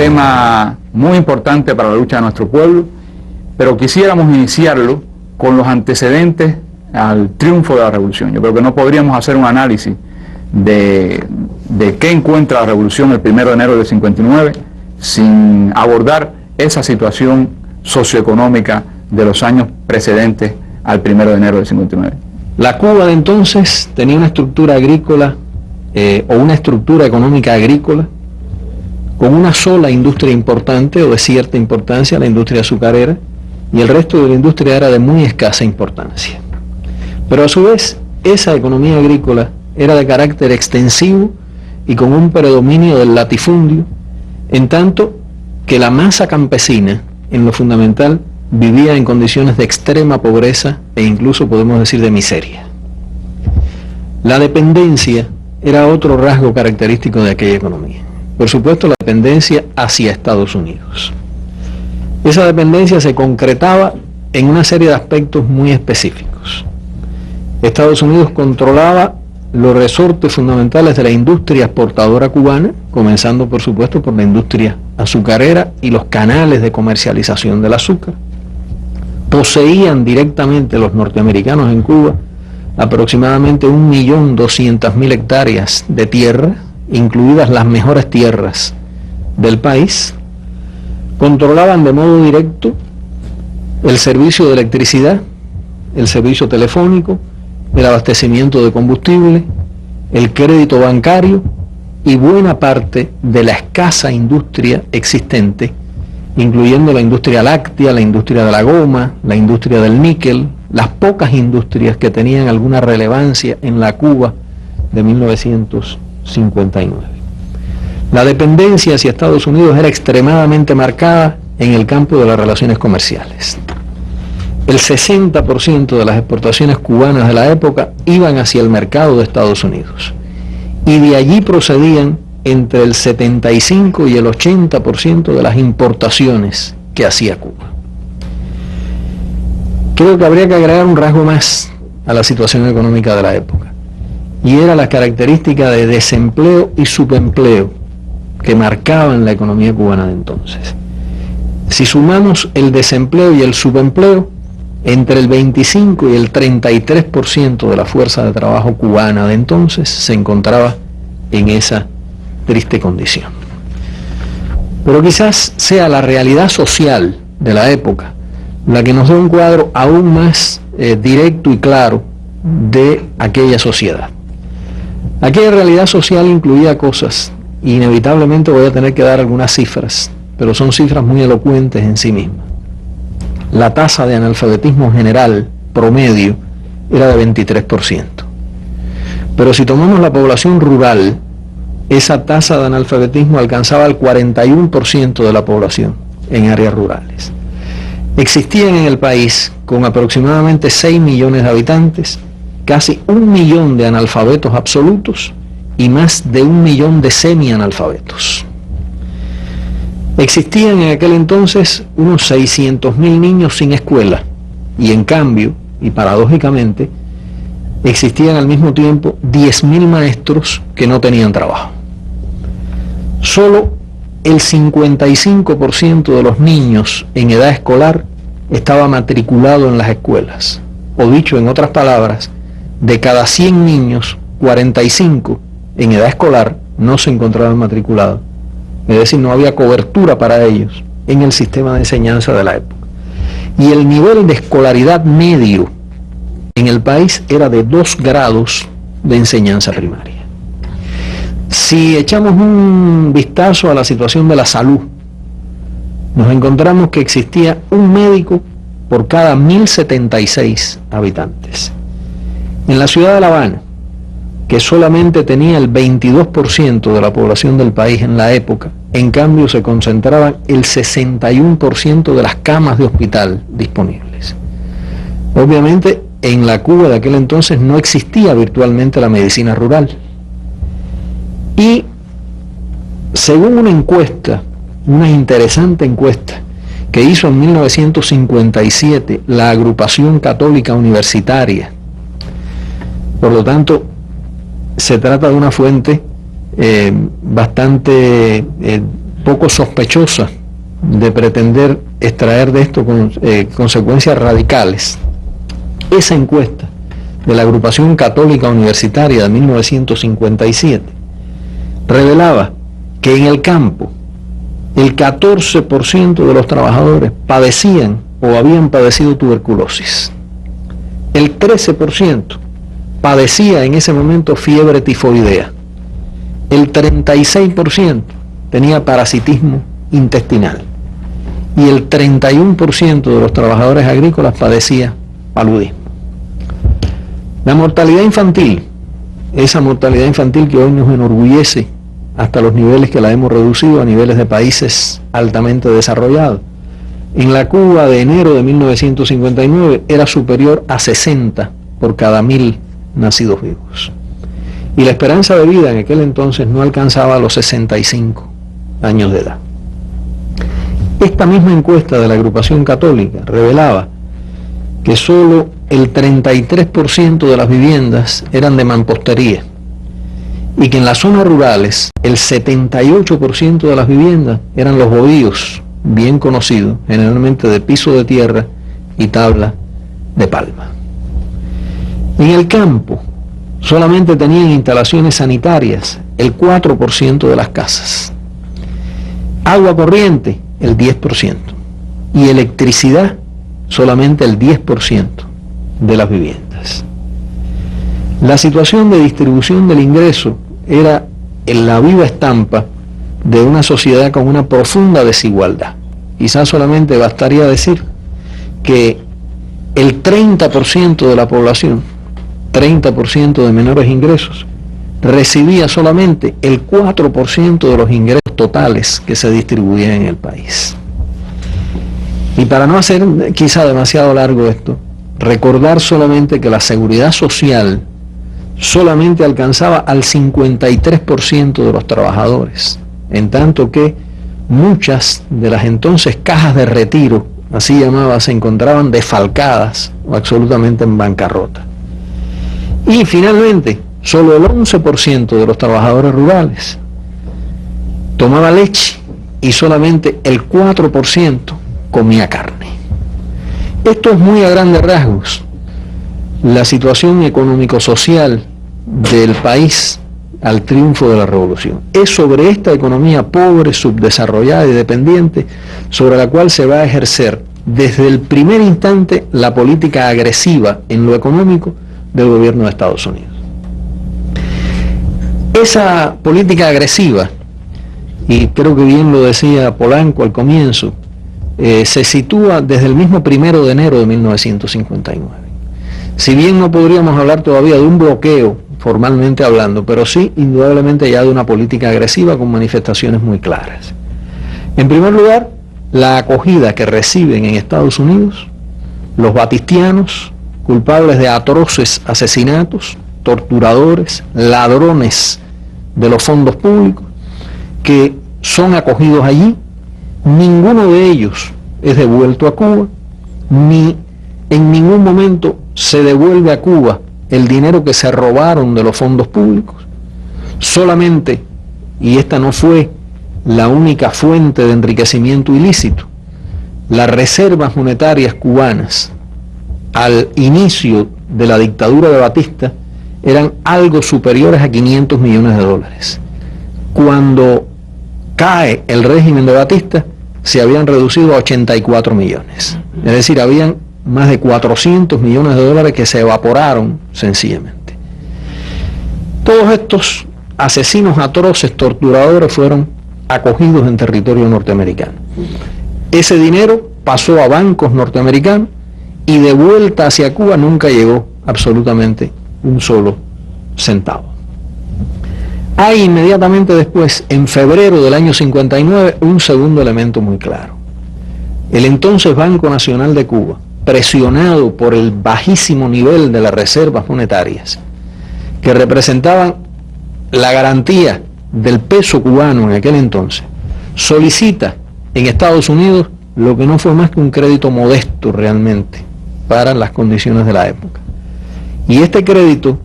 tema muy importante para la lucha de nuestro pueblo, pero quisiéramos iniciarlo con los antecedentes al triunfo de la revolución. Yo creo que no podríamos hacer un análisis de qué encuentra la revolución el 1 de enero del 59 sin abordar esa situación socioeconómica de los años precedentes al 1 de enero del 59. La Cuba de entonces tenía una estructura agrícola o una estructura económica agrícola con una sola industria importante o de cierta importancia, la industria azucarera, y el resto de la industria era de muy escasa importancia. Pero a su vez, esa economía agrícola era de carácter extensivo y con un predominio del latifundio, en tanto que la masa campesina, en lo fundamental, vivía en condiciones de extrema pobreza e incluso podemos decir de miseria. La dependencia era otro rasgo característico de aquella economía. Por supuesto, la dependencia hacia Estados Unidos. Esa dependencia se concretaba en una serie de aspectos muy específicos. Estados Unidos controlaba los resortes fundamentales de la industria exportadora cubana, comenzando por supuesto por la industria azucarera y los canales de comercialización del azúcar. Poseían directamente los norteamericanos en Cuba aproximadamente 1.200.000 hectáreas de tierra, incluidas las mejores tierras del país. Controlaban de modo directo el servicio de electricidad, el servicio telefónico, el abastecimiento de combustible, el crédito bancario y buena parte de la escasa industria existente, incluyendo la industria láctea, la industria de la goma, la industria del níquel, las pocas industrias que tenían alguna relevancia en la Cuba de 1959. La dependencia hacia Estados Unidos era extremadamente marcada en el campo de las relaciones comerciales. El 60% de las exportaciones cubanas de la época iban hacia el mercado de Estados Unidos y de allí procedían entre el 75 y el 80% de las importaciones que hacía Cuba. Creo que habría que agregar un rasgo más a la situación económica de la época, y era la característica de desempleo y subempleo que marcaban la economía cubana de entonces. Si sumamos el desempleo y el subempleo, entre el 25 y el 33% de la fuerza de trabajo cubana de entonces se encontraba en esa triste condición. Pero quizás sea la realidad social de la época la que nos da un cuadro aún más directo y claro de aquella sociedad. Aquella realidad social incluía cosas, y inevitablemente voy a tener que dar algunas cifras, pero son cifras muy elocuentes en sí mismas. La tasa de analfabetismo general promedio era de 23%. Pero si tomamos la población rural, esa tasa de analfabetismo alcanzaba el 41% de la población en áreas rurales. Existían en el país, con aproximadamente 6 millones de habitantes, casi 1 millón de analfabetos absolutos y más de 1 millón de semianalfabetos. Existían en aquel entonces unos 600.000 niños sin escuela, y en cambio, y paradójicamente, existían al mismo tiempo 10.000 maestros que no tenían trabajo. Solo el 55% de los niños en edad escolar estaba matriculado en las escuelas, o dicho en otras palabras, de cada 100 niños, 45 en edad escolar no se encontraban matriculados. Es decir, no había cobertura para ellos en el sistema de enseñanza de la época. Y el nivel de escolaridad medio en el país era de 2 grados de enseñanza primaria. Si echamos un vistazo a la situación de la salud, nos encontramos que existía un médico por cada 1.076 habitantes. En la ciudad de La Habana, que solamente tenía el 22% de la población del país en la época, en cambio se concentraban el 61% de las camas de hospital disponibles. Obviamente, en la Cuba de aquel entonces no existía virtualmente la medicina rural. Y según una encuesta, una interesante encuesta que hizo en 1957 la Agrupación Católica Universitaria, por lo tanto, se trata de una fuente bastante poco sospechosa de pretender extraer de esto consecuencias radicales, esa encuesta de la Agrupación Católica Universitaria de 1957 revelaba que en el campo el 14% de los trabajadores padecían o habían padecido tuberculosis. El 13% padecía en ese momento fiebre tifoidea. El 36% tenía parasitismo intestinal. Y el 31% de los trabajadores agrícolas padecía paludismo. La mortalidad infantil, esa mortalidad infantil que hoy nos enorgullece hasta los niveles que la hemos reducido a niveles de países altamente desarrollados. En la Cuba de enero de 1959 era superior a 60 por cada 1000 nacidos vivos. Y la esperanza de vida en aquel entonces no alcanzaba los 65 años de edad. Esta misma encuesta de la Agrupación Católica revelaba que solo el 33% de las viviendas eran de mampostería y que en las zonas rurales el 78% de las viviendas eran los bohíos, bien conocidos, generalmente de piso de tierra y tabla de palma. En el campo solamente tenían instalaciones sanitarias el 4% de las casas, agua corriente el 10% y electricidad solamente el 10% de las viviendas. La situación de distribución del ingreso era en la viva estampa de una sociedad con una profunda desigualdad. Quizás solamente bastaría decir que el 30% de la población, 30% de menores ingresos, recibía solamente el 4% de los ingresos totales que se distribuían en el país. Y para no hacer quizá demasiado largo esto, recordar solamente que la seguridad social solamente alcanzaba al 53% de los trabajadores, en tanto que muchas de las entonces cajas de retiro, así llamadas, se encontraban defalcadas o absolutamente en bancarrota. Y finalmente, solo el 11% de los trabajadores rurales tomaba leche y solamente el 4% comía carne. Esto es muy a grandes rasgos la situación económico-social del país al triunfo de la revolución. Es sobre esta economía pobre, subdesarrollada y dependiente sobre la cual se va a ejercer desde el primer instante la política agresiva en lo económico del gobierno de Estados Unidos. Esa política agresiva, y creo que bien lo decía Polanco al comienzo, se sitúa desde el mismo 1 de enero de 1959. Si bien no podríamos hablar todavía de un bloqueo, formalmente hablando, pero sí, indudablemente ya de una política agresiva con manifestaciones muy claras. En primer lugar, la acogida que reciben en Estados Unidos los batistianos, culpables de atroces asesinatos, torturadores, ladrones de los fondos públicos, que son acogidos allí. Ninguno de ellos es devuelto a Cuba, ni en ningún momento se devuelve a Cuba el dinero que se robaron de los fondos públicos. Solamente, y esta no fue la única fuente de enriquecimiento ilícito, las reservas monetarias cubanas al inicio de la dictadura de Batista eran algo superiores a 500 millones de dólares. Cuando cae el régimen de Batista, se habían reducido a 84 millones. Es decir, habían más de 400 millones de dólares que se evaporaron sencillamente. Todos estos asesinos atroces, torturadores, fueron acogidos en territorio norteamericano. Ese dinero pasó a bancos norteamericanos y de vuelta hacia Cuba nunca llegó absolutamente un solo centavo. Hay inmediatamente después, en febrero del año 59, un segundo elemento muy claro. El entonces Banco Nacional de Cuba, presionado por el bajísimo nivel de las reservas monetarias, que representaban la garantía del peso cubano en aquel entonces, solicita en Estados Unidos lo que no fue más que un crédito modesto realmente para las condiciones de la época. Y este crédito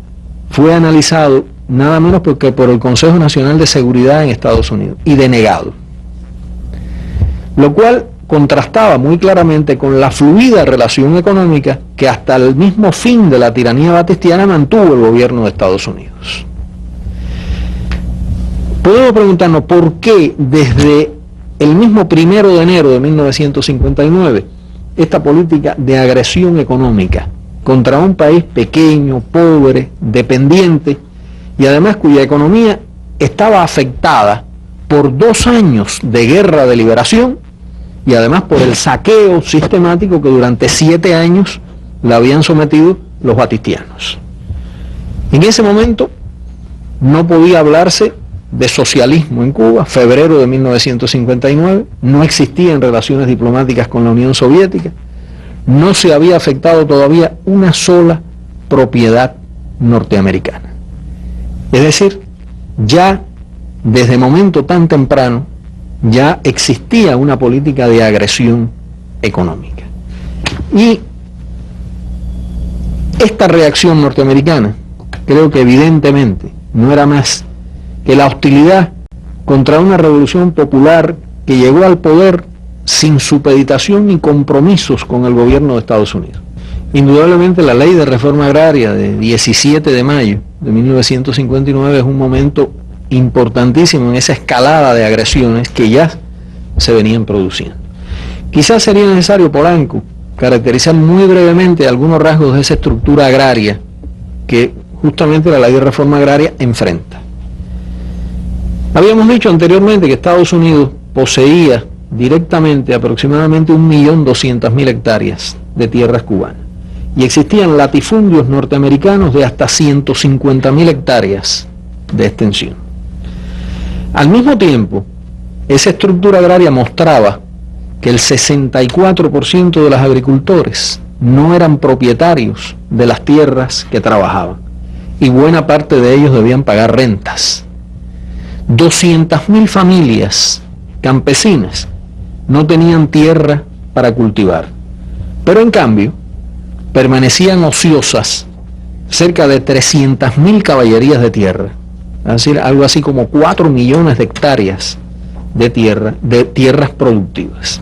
fue analizado nada menos porque por el Consejo Nacional de Seguridad en Estados Unidos y denegado. lo cual contrastaba muy claramente con la fluida relación económica que hasta el mismo fin de la tiranía batistiana mantuvo el gobierno de Estados Unidos. Podemos preguntarnos por qué desde el mismo 1 de enero de 1959 esta política de agresión económica contra un país pequeño, pobre, dependiente y además cuya economía estaba afectada por 2 años de guerra de liberación y además por el saqueo sistemático que durante 7 años la habían sometido los batistianos. En ese momento no podía hablarse de socialismo en Cuba, febrero de 1959, no existían relaciones diplomáticas con la Unión Soviética, no se había afectado todavía una sola propiedad norteamericana. Es decir, ya desde momento tan temprano ya existía una política de agresión económica. Y esta reacción norteamericana, creo que evidentemente no era más que la hostilidad contra una revolución popular que llegó al poder sin supeditación ni compromisos con el gobierno de Estados Unidos. Indudablemente la ley de reforma agraria de 17 de mayo de 1959 es un momento importantísimo en esa escalada de agresiones que ya se venían produciendo. Quizás sería necesario, Polanco, caracterizar muy brevemente algunos rasgos de esa estructura agraria que justamente la ley de reforma agraria enfrenta. Habíamos dicho anteriormente que Estados Unidos poseía directamente aproximadamente 1.200.000 hectáreas de tierras cubanas y existían latifundios norteamericanos de hasta 150.000 hectáreas de extensión. Al mismo tiempo, esa estructura agraria mostraba que el 64% de los agricultores no eran propietarios de las tierras que trabajaban y buena parte de ellos debían pagar rentas. 200.000 familias campesinas no tenían tierra para cultivar, pero en cambio permanecían ociosas cerca de 300.000 caballerías de tierra, es decir, algo así como 4 millones de hectáreas de tierras productivas.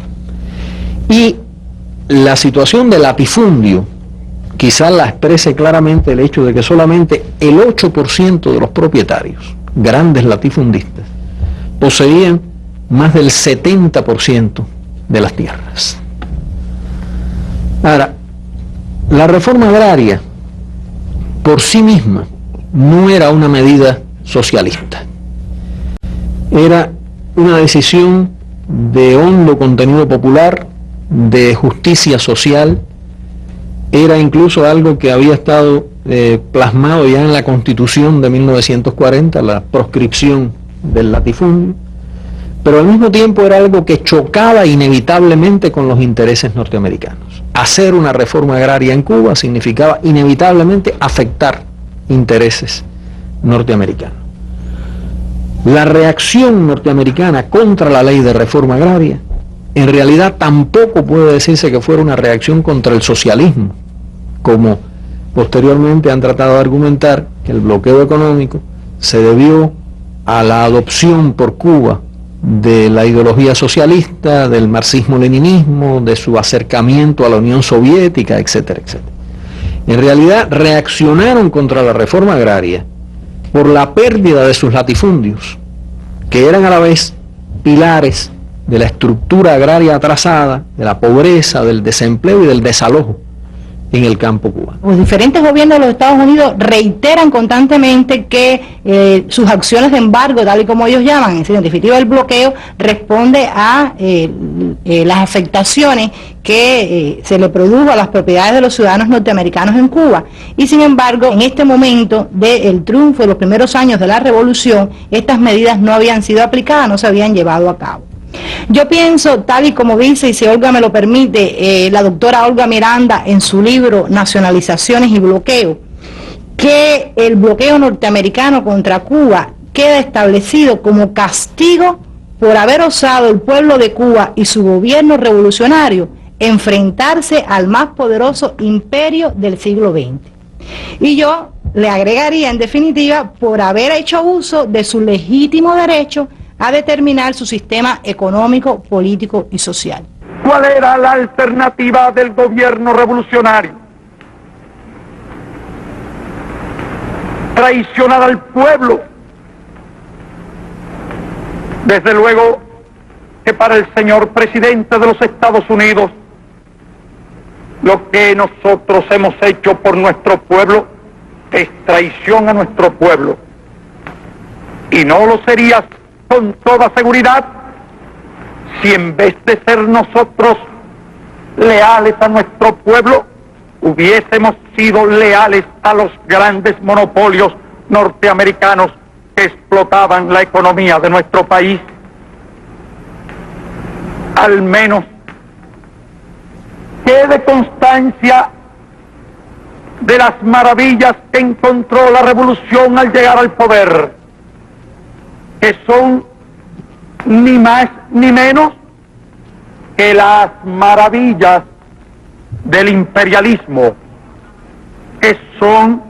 Y la situación del latifundio quizás la exprese claramente el hecho de que solamente el 8% de los propietarios, grandes latifundistas, poseían más del 70% de las tierras. Ahora, la reforma agraria por sí misma no era una medida socialista. Era una decisión de hondo contenido popular, de justicia social, era incluso algo que había estado plasmado ya en la Constitución de 1940, la proscripción del latifundio, pero al mismo tiempo era algo que chocaba inevitablemente con los intereses norteamericanos. Hacer una reforma agraria en Cuba significaba inevitablemente afectar intereses norteamericanos. La reacción norteamericana contra la ley de reforma agraria, en realidad tampoco puede decirse que fuera una reacción contra el socialismo, como posteriormente han tratado de argumentar que el bloqueo económico se debió a la adopción por Cuba de la ideología socialista, del marxismo-leninismo, de su acercamiento a la Unión Soviética, etcétera, etcétera. En realidad reaccionaron contra la reforma agraria por la pérdida de sus latifundios, que eran a la vez pilares de la estructura agraria atrasada, de la pobreza, del desempleo y del desalojo en el campo cubano. Los diferentes gobiernos de los Estados Unidos reiteran constantemente que sus acciones de embargo, tal y como ellos llaman, es decir, en definitiva el bloqueo, responde a las afectaciones que se le produjo a las propiedades de los ciudadanos norteamericanos en Cuba. Y sin embargo, en este momento del triunfo de los primeros años de la revolución, estas medidas no habían sido aplicadas, no se habían llevado a cabo. Yo pienso, tal y como dice, y si Olga me lo permite, la doctora Olga Miranda en su libro Nacionalizaciones y Bloqueo, que el bloqueo norteamericano contra Cuba queda establecido como castigo por haber osado el pueblo de Cuba y su gobierno revolucionario enfrentarse al más poderoso imperio del siglo XX. Y yo le agregaría, en definitiva, por haber hecho uso de su legítimo derecho a determinar su sistema económico, político y social. ¿Cuál era la alternativa del gobierno revolucionario? Traicionar al pueblo. Desde luego que para el señor presidente de los Estados Unidos, lo que nosotros hemos hecho por nuestro pueblo es traición a nuestro pueblo. Y no lo sería con toda seguridad si en vez de ser nosotros leales a nuestro pueblo, hubiésemos sido leales a los grandes monopolios norteamericanos que explotaban la economía de nuestro país. Al menos quede constancia de las maravillas que encontró la revolución al llegar al poder, que son ni más ni menos que las maravillas del imperialismo, que son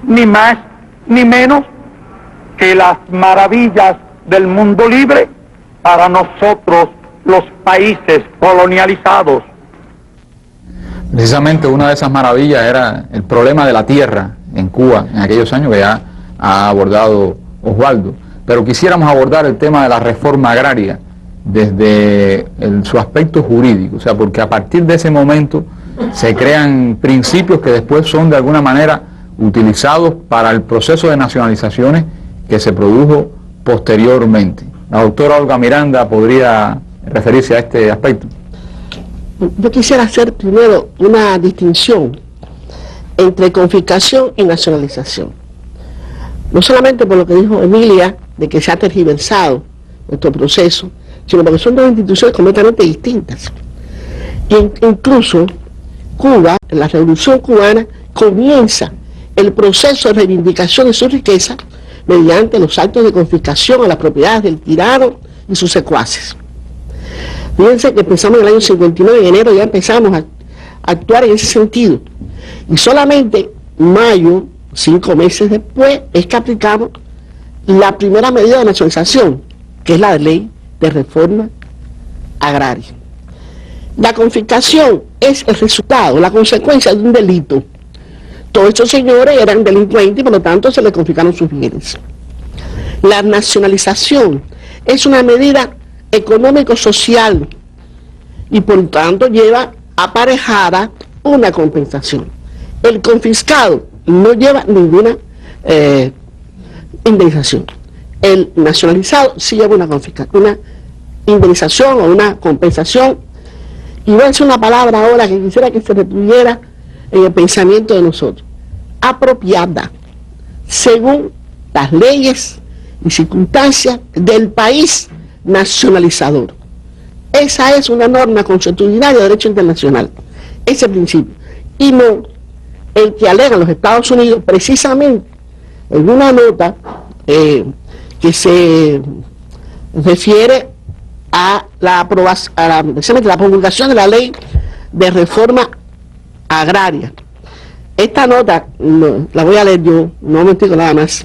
ni más ni menos que las maravillas del mundo libre para nosotros, los países colonializados. Precisamente una de esas maravillas era el problema de la tierra en Cuba en aquellos años, que ya ha abordado Osvaldo. Pero quisiéramos abordar el tema de la reforma agraria desde su aspecto jurídico, o sea, porque a partir de ese momento se crean principios que después son de alguna manera utilizados para el proceso de nacionalizaciones que se produjo posteriormente. La doctora Olga Miranda podría referirse a este aspecto. Yo quisiera hacer primero una distinción entre confiscación y nacionalización. No solamente por lo que dijo Emilia, de que se ha tergiversado nuestro proceso, sino porque son dos instituciones completamente distintas. Incluso Cuba, la Revolución Cubana, comienza el proceso de reivindicación de su riqueza mediante los actos de confiscación a las propiedades del tirano y sus secuaces. Fíjense que empezamos en el año 59, en enero ya empezamos a actuar en ese sentido. Y solamente mayo, 5 meses después, es que aplicamos la primera medida de nacionalización, que es la ley de reforma agraria. La confiscación es el resultado, la consecuencia de un delito. Todos estos señores eran delincuentes y por lo tanto se les confiscaron sus bienes. La nacionalización es una medida económico-social y por tanto lleva aparejada una compensación. El confiscado no lleva ninguna indemnización. El nacionalizado sí lleva una indemnización o una compensación. Y voy a decir una palabra ahora que quisiera que se retuviera en el pensamiento de nosotros. Apropiada, según las leyes y circunstancias del país nacionalizador. Esa es una norma consuetudinaria de derecho internacional, ese principio. Y no el que alegan los Estados Unidos, precisamente en una nota que se refiere a la promulgación de la ley de reforma agraria. Esta nota la voy a leer yo, no me digo nada más,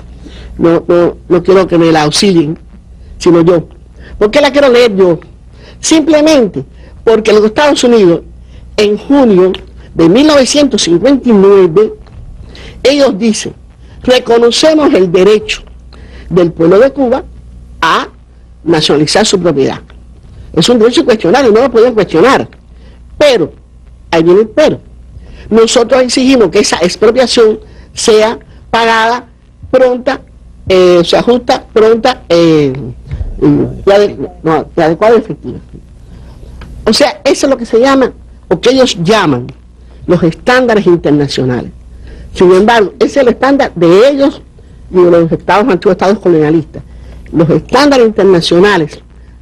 no quiero que me la auxilien, sino yo. ¿Por qué la quiero leer yo? Simplemente porque los Estados Unidos, en junio de 1959, ellos dicen: reconocemos el derecho del pueblo de Cuba a nacionalizar su propiedad. Es un derecho incuestionable, no lo pueden cuestionar. Pero, ahí viene el pero. Nosotros exigimos que esa expropiación sea pagada pronta, se ajusta pronta y adecuada y efectiva. O sea, eso es lo que se llama, o que ellos llaman, los estándares internacionales. Sin embargo, ese es el estándar de ellos y de los antiguos estados colonialistas. Los estándares internacionales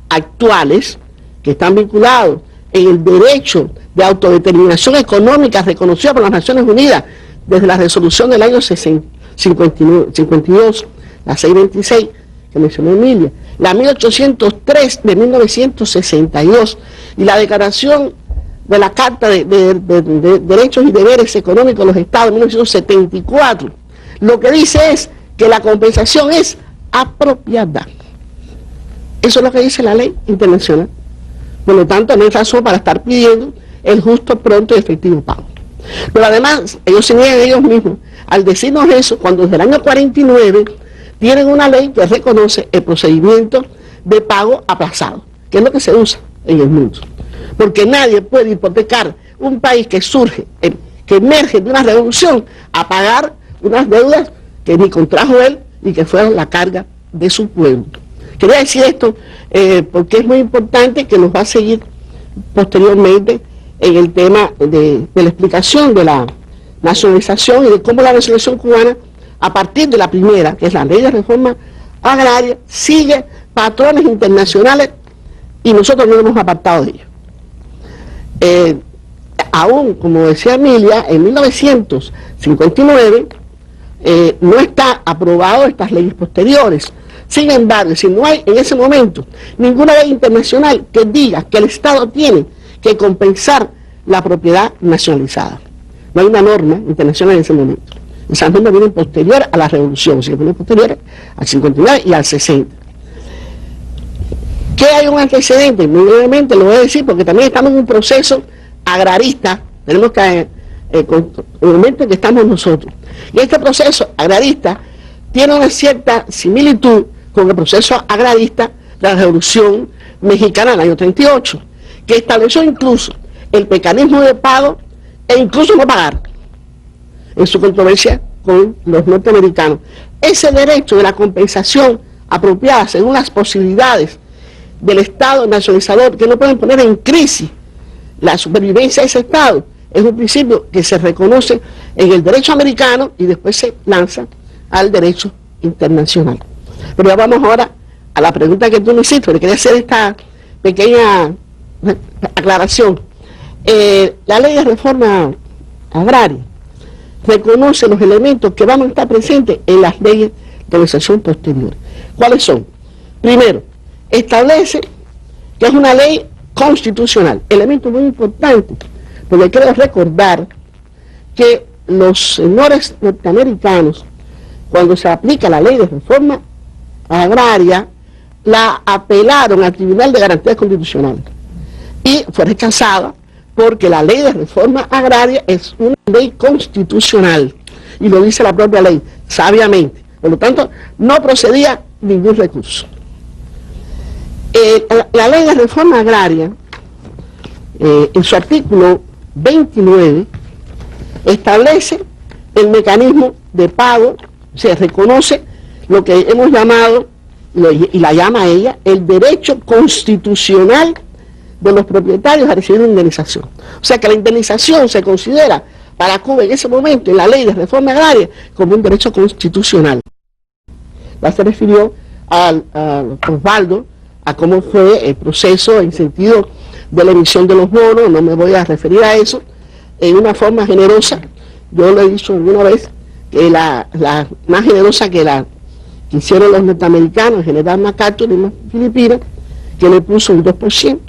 actuales, que están vinculados en el derecho de autodeterminación económica reconocido por las Naciones Unidas desde la resolución del año 52, la 626, que mencionó Emilia, la 1803 de 1962 y la declaración de la Carta de Derechos y Deberes Económicos de los Estados de 1974, lo que dice es que la compensación es apropiada. Eso es lo que dice la ley internacional. Por lo tanto, no hay razón para estar pidiendo el justo, pronto y efectivo pago. Pero además, ellos se niegan ellos mismos al decirnos eso cuando desde el año 49 tienen una ley que reconoce el procedimiento de pago aplazado, que es lo que se usa en el mundo. Porque nadie puede hipotecar un país que surge, que emerge de una revolución, a pagar unas deudas que ni contrajo él y que fueron la carga de su pueblo. Quería decir esto porque es muy importante, que nos va a seguir posteriormente en el tema de la explicación de la nacionalización y de cómo la nacionalización cubana, a partir de la primera, que es la ley de reforma agraria, sigue patrones internacionales y nosotros no nos hemos apartado de ellos. Aún, como decía Emilia, en 1959 no está aprobado estas leyes posteriores. Sin embargo, si no hay en ese momento ninguna ley internacional que diga que el Estado tiene que compensar la propiedad nacionalizada. No hay una norma internacional en ese momento. Esas normas vienen posterior a la revolución, vienen posteriores al 59 y al 60. ¿Qué hay un antecedente? Muy brevemente lo voy a decir porque también estamos en un proceso agrarista, tenemos que, con el momento en que estamos nosotros. Y este proceso agrarista tiene una cierta similitud con el proceso agrarista de la Revolución Mexicana del año 38, que estableció incluso el mecanismo de pago e incluso no pagar, en su controversia con los norteamericanos. Ese derecho de la compensación apropiada según las posibilidades del Estado nacionalizador, que no pueden poner en crisis la supervivencia de ese Estado, es un principio que se reconoce en el derecho americano y después se lanza al derecho internacional. Pero ya vamos ahora a la pregunta que tú me hiciste, porque quería hacer esta pequeña aclaración. La ley de reforma agraria reconoce los elementos que van a estar presentes en las leyes de organización posteriores. ¿Cuáles son? Primero, establece que es una ley constitucional, elemento muy importante, porque quiero recordar que los señores norteamericanos, cuando se aplica la ley de reforma agraria, la apelaron al Tribunal de Garantías Constitucionales y fue rechazada porque la ley de reforma agraria es una ley constitucional y lo dice la propia ley, sabiamente. Por lo tanto, no procedía ningún recurso. La ley de reforma agraria, en su artículo 29, establece el mecanismo de pago, se reconoce lo que hemos llamado, y la llama ella, el derecho constitucional de los propietarios a recibir una indemnización. O sea que la indemnización se considera para Cuba en ese momento, en la ley de reforma agraria, como un derecho constitucional. Ya se refirió a Osvaldo, a cómo fue el proceso en sentido de la emisión de los bonos, no me voy a referir a eso, en una forma generosa. Yo lo he dicho alguna vez, que la más generosa que la que hicieron los norteamericanos, el general MacArthur en las Filipinas, que le puso un 2%,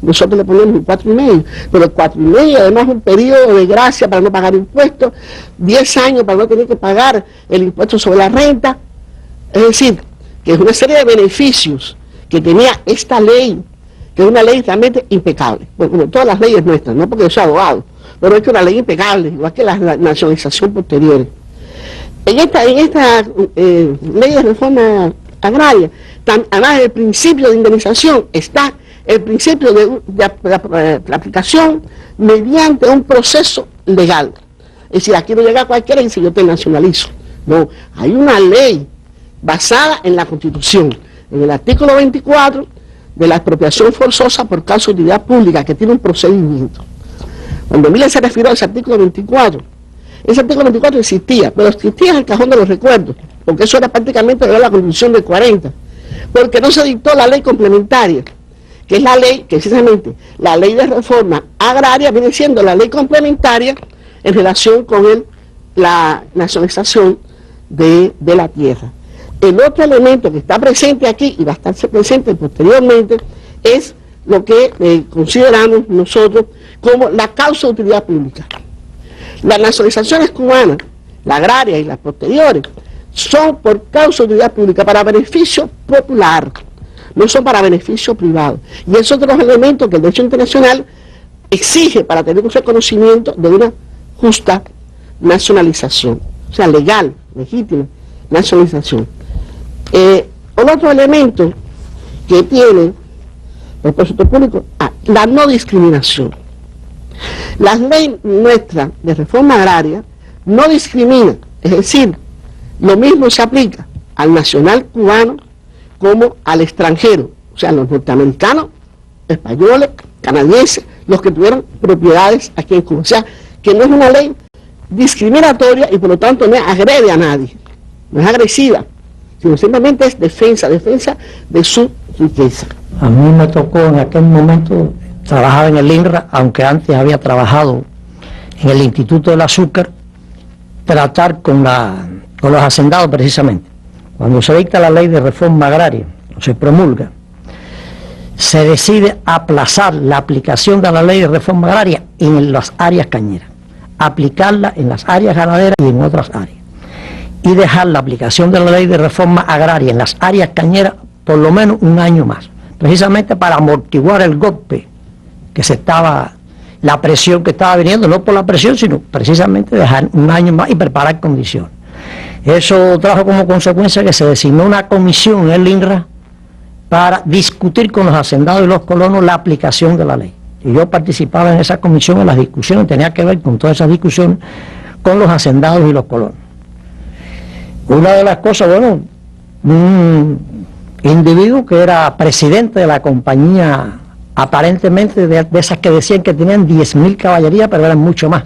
nosotros le ponemos un 4,5%, pero el 4,5% además un periodo de gracia para no pagar impuestos, 10 años para no tener que pagar el impuesto sobre la renta, es decir, que es una serie de beneficios que tenía esta ley, que es una ley realmente impecable, bueno, como todas las leyes nuestras, no porque yo soy abogado, pero es que una ley impecable, igual que la nacionalización posterior. En esta ley de reforma agraria, además del principio de indemnización, está el principio de aplicación mediante un proceso legal. Es decir, aquí no llega cualquiera y dice yo te nacionalizo. No, hay una ley basada en la Constitución, en el artículo 24 de la expropiación forzosa por causa de utilidad pública, que tiene un procedimiento. Cuando Emilia se refirió a ese artículo 24, ese artículo 24 existía, pero existía en el cajón de los recuerdos, porque eso era prácticamente de la Constitución del 40, porque no se dictó la ley complementaria, que es la ley, que precisamente la ley de reforma agraria viene siendo la ley complementaria en relación con la nacionalización de la tierra. El otro elemento que está presente aquí y va a estar presente posteriormente es lo que consideramos nosotros como la causa de utilidad pública. Las nacionalizaciones cubanas, la agraria y las posteriores, son por causa de utilidad pública, para beneficio popular. no son para beneficio privado. Y esos son los elementos que el derecho internacional exige para tener un reconocimiento de una justa nacionalización, o sea, legal, legítima nacionalización. Otro elemento que tiene el propósito público, la no discriminación. Las leyes nuestras de reforma agraria no discriminan, es decir, lo mismo se aplica al nacional cubano como al extranjero, o sea, los norteamericanos, españoles, canadienses, los que tuvieron propiedades aquí en Cuba. O sea, que no es una ley discriminatoria y por lo tanto no agrede a nadie, no es agresiva, sino simplemente es defensa de su riqueza. A mí me tocó en aquel momento trabajar en el INRA, aunque antes había trabajado en el Instituto del Azúcar, tratar con los hacendados precisamente. Cuando se dicta la ley de reforma agraria, o se promulga, se decide aplazar la aplicación de la ley de reforma agraria en las áreas cañeras, aplicarla en las áreas ganaderas y en otras áreas, y dejar la aplicación de la ley de reforma agraria en las áreas cañeras por lo menos un año más, precisamente para amortiguar el golpe que la presión que estaba viniendo, no por la presión, sino precisamente dejar un año más y preparar condiciones. Eso trajo como consecuencia que se designó una comisión en el INRA para discutir con los hacendados y los colonos la aplicación de la ley. Y yo participaba en esa comisión, en las discusiones, tenía que ver con todas esas discusiones con los hacendados y los colonos. Una de las cosas, bueno, un individuo que era presidente de la compañía, aparentemente de esas que decían que tenían 10.000 caballerías, pero eran mucho más,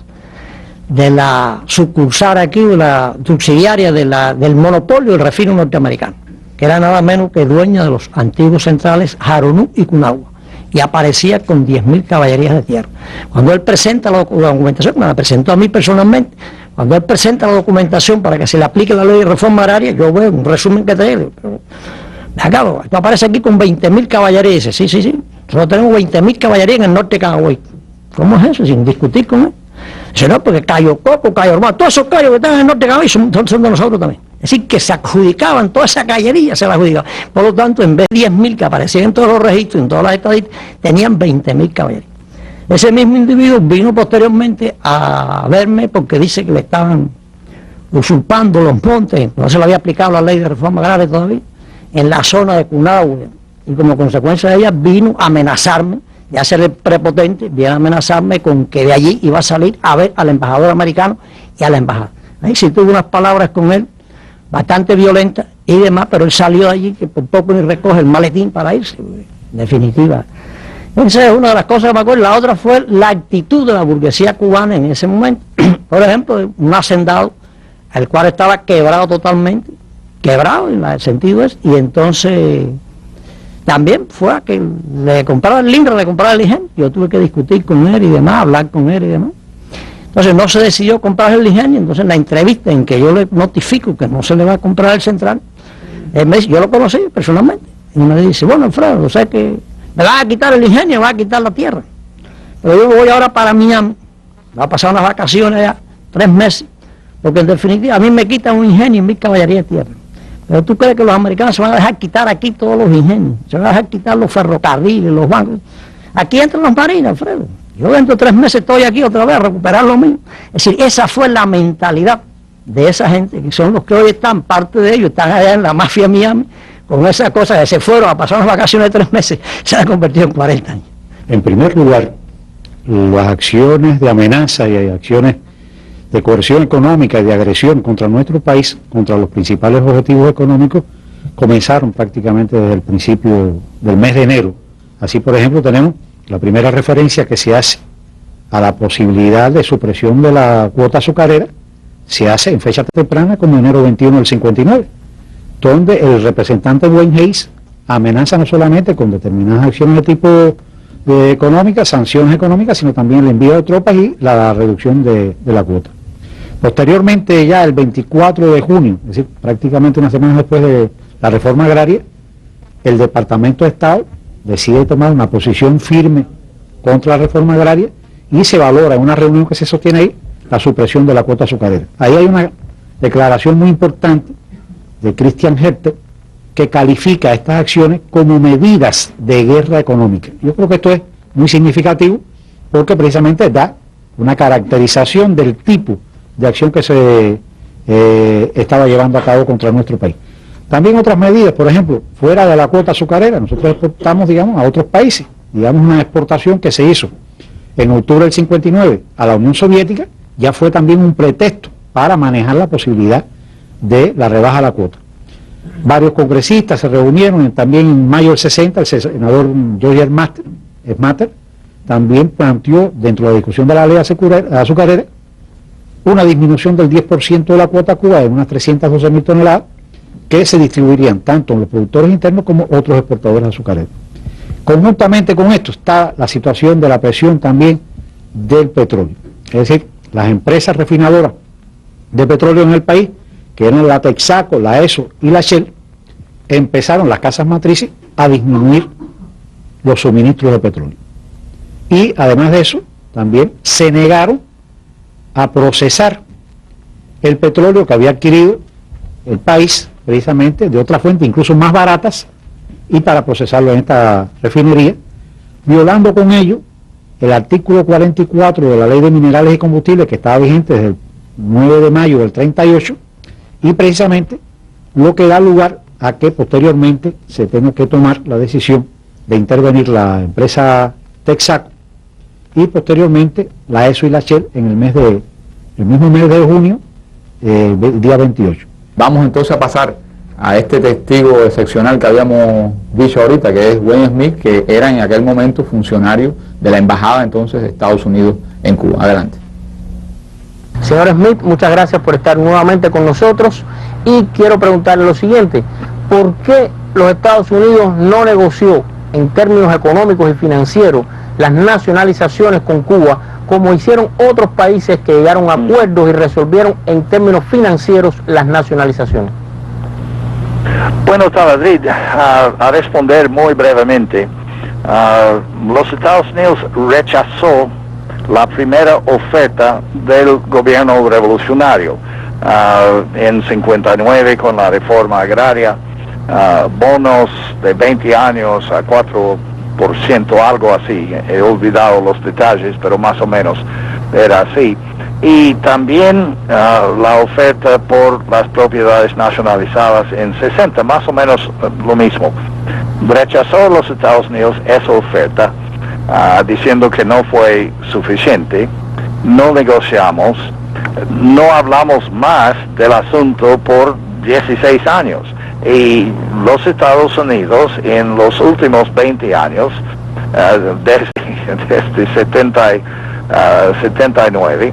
de la sucursal aquí, de la subsidiaria del monopolio del refino norteamericano, que era nada menos que dueña de los antiguos centrales Jaronú y Cunagua, y aparecía con 10.000 caballerías de tierra. Cuando él presenta la documentación, me la presentó a mí personalmente, cuando él presenta la documentación para que se le aplique la ley de reforma agraria, yo veo un resumen que te digo, pero acabo, tú apareces aquí con 20.000 caballerías, y dice, sí, nosotros tenemos 20.000 caballerías en el norte de Camagüey. ¿Cómo es eso? Sin discutir con él. Dice, no, porque Cayo Coco, Cayo Hermano, todos esos cayos que están en el norte de Camagüey son de nosotros también. Es decir, que se adjudicaban, toda esa caballería se la adjudicaban. Por lo tanto, en vez de 10.000 que aparecían en todos los registros, en todas las estadísticas, tenían 20.000 caballerías. Ese mismo individuo vino posteriormente a verme porque dice que le estaban usurpando los montes, no se le había aplicado la ley de reforma agraria todavía, en la zona de Cunagua, y como consecuencia de ella vino a amenazarme, y a ser prepotente, viene a amenazarme con que de allí iba a salir a ver al embajador americano y a la embajada. Ahí sí tuve unas palabras con él, bastante violentas y demás, pero él salió de allí que por poco ni recoge el maletín para irse, en definitiva. Esa es una de las cosas que me acuerdo. La otra fue la actitud de la burguesía cubana en ese momento. Por ejemplo, un hacendado, el cual estaba quebrado totalmente, quebrado en el sentido es, y entonces también fue a que le compraba el INRA, le compraba el ingenio. Yo tuve que discutir con él y demás, hablar con él y demás. Entonces no se decidió comprar el ingenio, entonces en la entrevista en que yo le notifico que no se le va a comprar el central, él me dice, yo lo conocí personalmente, y me dice, bueno, Alfredo, o sea que me vas a quitar el ingenio, me vas a quitar la tierra. Pero yo voy ahora para Miami, va a pasar unas vacaciones ya, 3 meses, porque en definitiva a mí me quitan un ingenio y 1.000 caballerías de tierra. Pero tú crees que los americanos se van a dejar quitar aquí todos los ingenios, se van a dejar quitar los ferrocarriles, los bancos. Aquí entran los marines, Alfredo. Yo dentro de 3 meses estoy aquí otra vez a recuperar lo mío. Es decir, esa fue la mentalidad de esa gente, que son los que hoy están, parte de ellos, están allá en la mafia Miami, con esa cosa que se fueron a pasar unas vacaciones de 3 meses, se han convertido en 40 años. En primer lugar, las acciones de amenaza y acciones de coerción económica y de agresión contra nuestro país, contra los principales objetivos económicos, comenzaron prácticamente desde el principio del mes de enero. Así, por ejemplo, tenemos la primera referencia que se hace a la posibilidad de supresión de la cuota azucarera, se hace en fecha temprana como enero 21 del 59, donde el representante Wayne Hayes amenaza no solamente con determinadas acciones de tipo económicas, sanciones económicas, sino también el envío de tropas y la reducción de la cuota. Posteriormente, ya el 24 de junio, es decir, prácticamente una semana después de la reforma agraria, el Departamento de Estado decide tomar una posición firme contra la reforma agraria y se valora en una reunión que se sostiene ahí la supresión de la cuota azucarera. Ahí hay una declaración muy importante de Christian Herter, que califica estas acciones como medidas de guerra económica. Yo creo que esto es muy significativo porque precisamente da una caracterización del tipo de acción que se estaba llevando a cabo contra nuestro país. También otras medidas, por ejemplo, fuera de la cuota azucarera, nosotros exportamos, digamos, a otros países, digamos, una exportación que se hizo en octubre del 59 a la Unión Soviética, ya fue también un pretexto para manejar la posibilidad de la rebaja de la cuota. Varios congresistas se reunieron, también en mayo del 60, el senador George Smatter también planteó dentro de la discusión de la ley azucarera una disminución del 10% de la cuota a Cuba de unas 312.000 toneladas que se distribuirían tanto en los productores internos como otros exportadores azucareros. Conjuntamente con esto está la situación de la presión también del petróleo. Es decir, las empresas refinadoras de petróleo en el país, que eran la Texaco, la ESO y la Shell, empezaron las casas matrices a disminuir los suministros de petróleo. Y además de eso, también se negaron a procesar el petróleo que había adquirido el país, precisamente de otra fuente, incluso más baratas, y para procesarlo en esta refinería, violando con ello el artículo 44 de la Ley de Minerales y Combustibles, que estaba vigente desde el 9 de mayo del 38, y precisamente lo que da lugar a que posteriormente se tenga que tomar la decisión de intervenir la empresa Texaco y posteriormente la ESO y la Shell en el mismo mes de junio, día 28. Vamos entonces a pasar a este testigo excepcional que habíamos dicho ahorita, que es Wayne Smith, que era en aquel momento funcionario de la embajada entonces de Estados Unidos en Cuba. Adelante. Señor Smith, muchas gracias por estar nuevamente con nosotros y quiero preguntarle lo siguiente: ¿por qué los Estados Unidos no negoció en términos económicos y financieros las nacionalizaciones con Cuba como hicieron otros países que llegaron a acuerdos y resolvieron en términos financieros las nacionalizaciones? Bueno, Taladrid, a responder muy brevemente, los Estados Unidos rechazó la primera oferta del gobierno revolucionario en 59 con la reforma agraria, bonos de 20 años a 4%, algo así, he olvidado los detalles, pero más o menos era así. Y también la oferta por las propiedades nacionalizadas en 60, más o menos lo mismo. Rechazó los Estados Unidos esa oferta, diciendo que no fue suficiente. No negociamos, no hablamos más del asunto por 16 años. Y los Estados Unidos en los últimos 20 años, desde 79,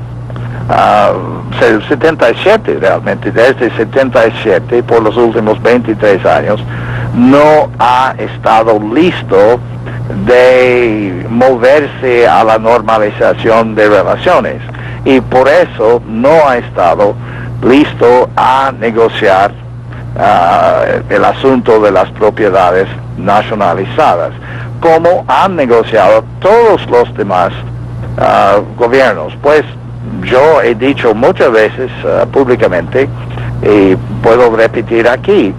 77 realmente, desde 77 por los últimos 23 años, no ha estado listo de moverse a la normalización de relaciones y por eso no ha estado listo a negociar el asunto de las propiedades nacionalizadas, como han negociado todos los demás gobiernos. Pues yo he dicho muchas veces públicamente, y puedo repetir aquí,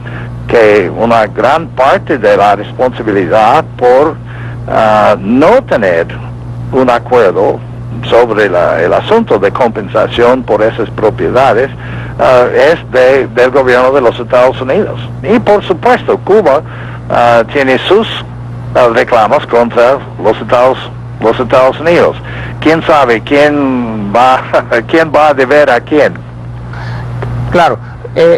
que una gran parte de la responsabilidad por no tener un acuerdo sobre el asunto de compensación por esas propiedades es del gobierno de los Estados Unidos. Y por supuesto, Cuba tiene sus reclamos contra los Estados Unidos. ¿Quién sabe quién va a deber a quién? Claro,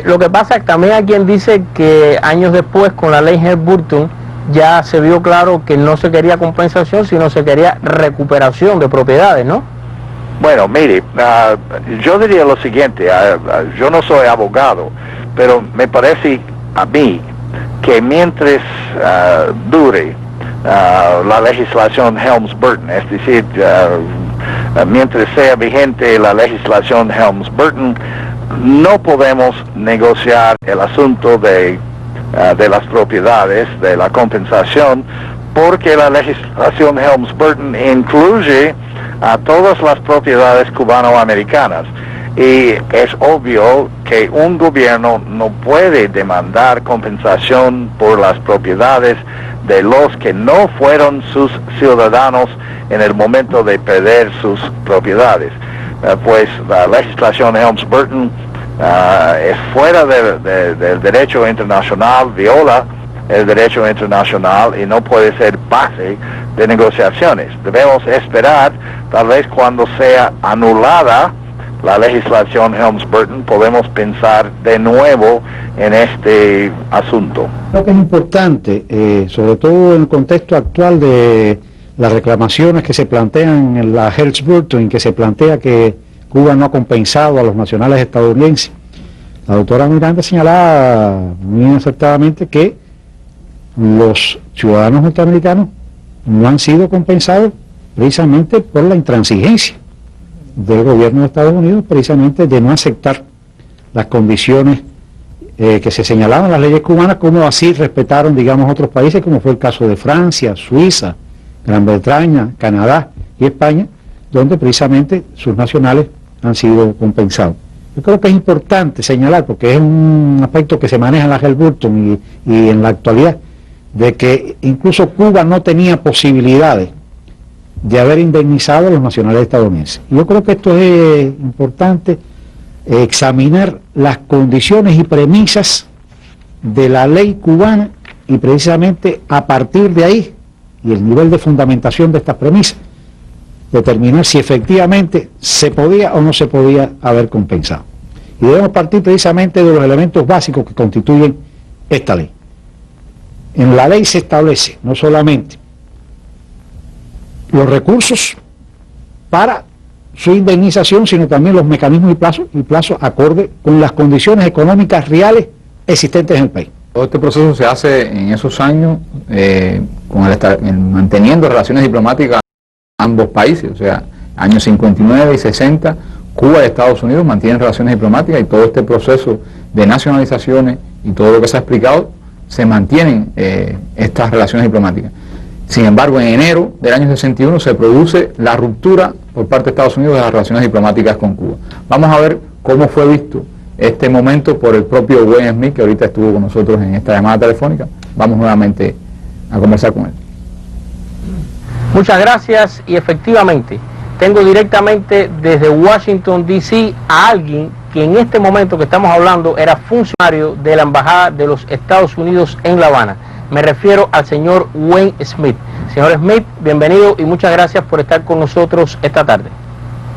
lo que pasa es que también hay quien dice que años después con la ley Helms-Burton ya se vio claro que no se quería compensación, sino se quería recuperación de propiedades, ¿no? Bueno, mire, yo diría lo siguiente, yo no soy abogado, pero me parece a mí que mientras dure la legislación Helms-Burton, es decir, mientras sea vigente la legislación Helms-Burton, no podemos negociar el asunto de las propiedades, de la compensación, porque la legislación Helms-Burton incluye a todas las propiedades cubano-americanas Y es obvio que un gobierno no puede demandar compensación por las propiedades de los que no fueron sus ciudadanos en el momento de perder sus propiedades. Pues la legislación Helms-Burton es fuera del derecho internacional, viola el derecho internacional y no puede ser base de negociaciones. Debemos esperar, tal vez cuando sea anulada la legislación Helms-Burton, podemos pensar de nuevo en este asunto. Creo que es importante, sobre todo en el contexto actual de las reclamaciones que se plantean en la Helms-Burton, en que se plantea que Cuba no ha compensado a los nacionales estadounidenses. La doctora Miranda señalaba muy acertadamente que los ciudadanos norteamericanos no han sido compensados precisamente por la intransigencia del gobierno de Estados Unidos, precisamente de no aceptar las condiciones que se señalaban en las leyes cubanas, como así respetaron, digamos, otros países, como fue el caso de Francia, Suiza, Gran Bretaña, Canadá y España, donde precisamente sus nacionales han sido compensados. Yo creo que es importante señalar, porque es un aspecto que se maneja en la Helms-Burton y en la actualidad, de que incluso Cuba no tenía posibilidades de haber indemnizado a los nacionales estadounidenses. Y yo creo que esto es importante, examinar las condiciones y premisas de la ley cubana y precisamente a partir de ahí y el nivel de fundamentación de estas premisas, determinar si efectivamente se podía o no se podía haber compensado. Y debemos partir precisamente de los elementos básicos que constituyen esta ley. En la ley se establece no solamente los recursos para su indemnización, sino también los mecanismos y plazos acorde con las condiciones económicas reales existentes en el país. Todo este proceso se hace en esos años manteniendo relaciones diplomáticas con ambos países, o sea, años 59 y 60, Cuba y Estados Unidos mantienen relaciones diplomáticas y todo este proceso de nacionalizaciones y todo lo que se ha explicado, se mantienen estas relaciones diplomáticas. Sin embargo, en enero del año 61 se produce la ruptura por parte de Estados Unidos de las relaciones diplomáticas con Cuba. Vamos a ver cómo fue visto este momento por el propio Wayne Smith, que ahorita estuvo con nosotros en esta llamada telefónica. Vamos nuevamente a conversar con él. Muchas gracias, y efectivamente tengo directamente desde Washington DC a alguien que en este momento que estamos hablando era funcionario de la Embajada de los Estados Unidos en La Habana. Me refiero al señor Wayne Smith. Señor Smith, bienvenido y muchas gracias por estar con nosotros esta tarde.